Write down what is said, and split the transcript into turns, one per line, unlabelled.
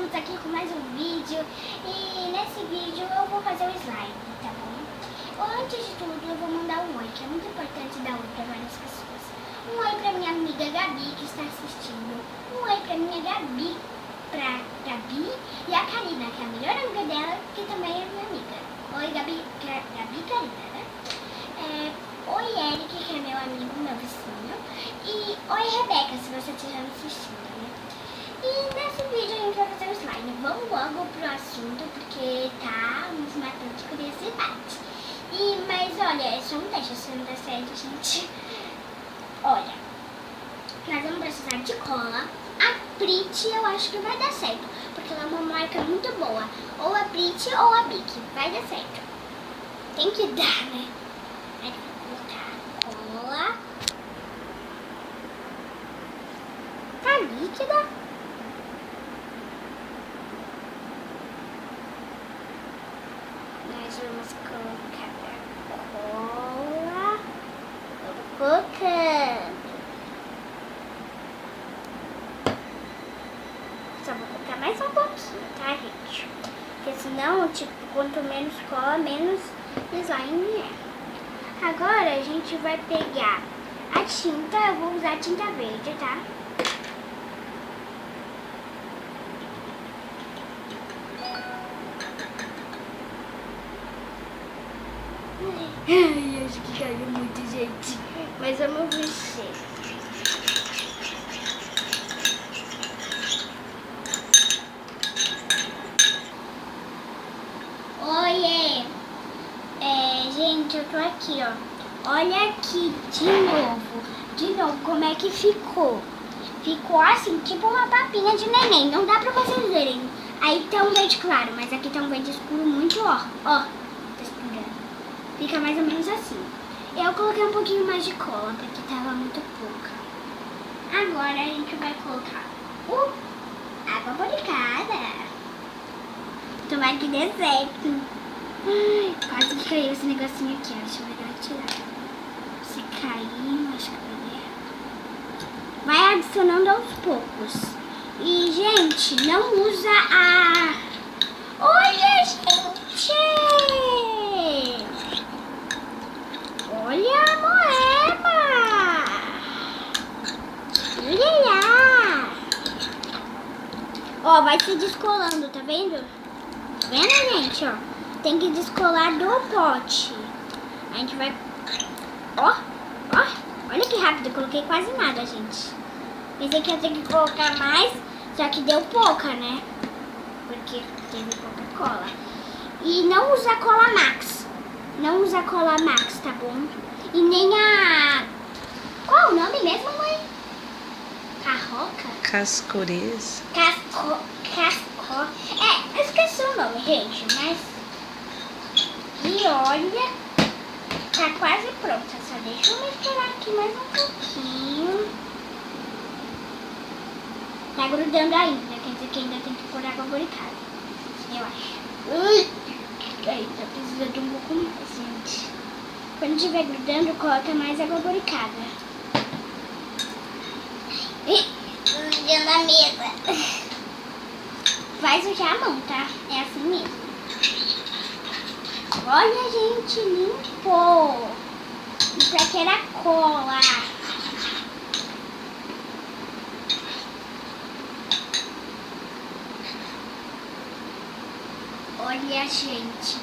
estamos aqui com mais um vídeo e nesse vídeo eu vou fazer o slime, tá bom? Antes de tudo eu vou mandar um oi, que é muito importante dar oi para várias pessoas. Um oi para minha amiga Gabi que está assistindo, um oi para minha Gabi, e a Karina, que é a melhor amiga dela, que também é minha amiga. Oi Gabi e Karina, né? Oi Eric, que é meu amigo, meu vizinho. E oi Rebeca, se você estiver me assistindo, né? E nesse vídeo a gente vai fazer o slime. Vamos logo pro assunto, porque tá nos matando de curiosidade. Mas olha, é só um teste, se não der certo, gente. Olha, nós vamos precisar de cola. A Prit eu acho que vai dar certo, porque ela é uma marca muito boa. Ou a Prit ou a Bic, vai dar certo. Tem que dar, né? Aí vou colocar cola. Tá líquida. Nós vamos colocar a cola. Vamos colocando. Só vou colocar mais um pouquinho, tá, gente? Porque senão, tipo, quanto menos cola, menos slime é. Agora a gente vai pegar a tinta, eu vou usar a tinta verde, tá? Ai, acho que caiu muito, gente. Mas vamos mexer. Oiê! Gente, eu tô aqui, ó. Olha aqui, de novo, como é que ficou. Ficou assim, tipo uma papinha de neném. Não dá pra vocês verem. Aí tá um verde claro, mas aqui tá um verde escuro muito, ó. Ó, tá escurando. Fica mais ou menos assim. Eu coloquei um pouquinho mais de cola, porque tava muito pouca. Agora a gente vai colocar água boricada. Tomara que dê certo. Ai, quase que caiu esse negocinho aqui, acho melhor tirar. Se cair, acho que vai adicionando aos poucos. E, gente, não usa a... Olha, gente! Olha a moeba! Olha lá! Ó, vai se descolando, tá vendo? Tá vendo, gente, ó? Tem que descolar do pote. A gente vai... Ó, olha que rápido, eu coloquei quase nada, gente. Pensei que ia ter que colocar mais, só que deu pouca, né? Porque teve pouca cola. E não usa cola Max. Não usa cola Max, tá bom? E nem a... Qual o nome mesmo, mãe? Carroca?
Cascurês.
Eu esqueci o nome, gente, mas... E olha, tá quase pronta, só deixa eu misturar aqui mais um pouquinho. Tá grudando ainda, quer dizer que ainda tem que pôr água boricada, eu acho. Aí, tá precisando de um pouco mais, gente. Quando estiver grudando, coloca mais água boricada. Grudando a mesa. Vai sujar a mão, tá? É assim mesmo. Olha, gente, limpou. Isso aqui era cola. Olha, gente,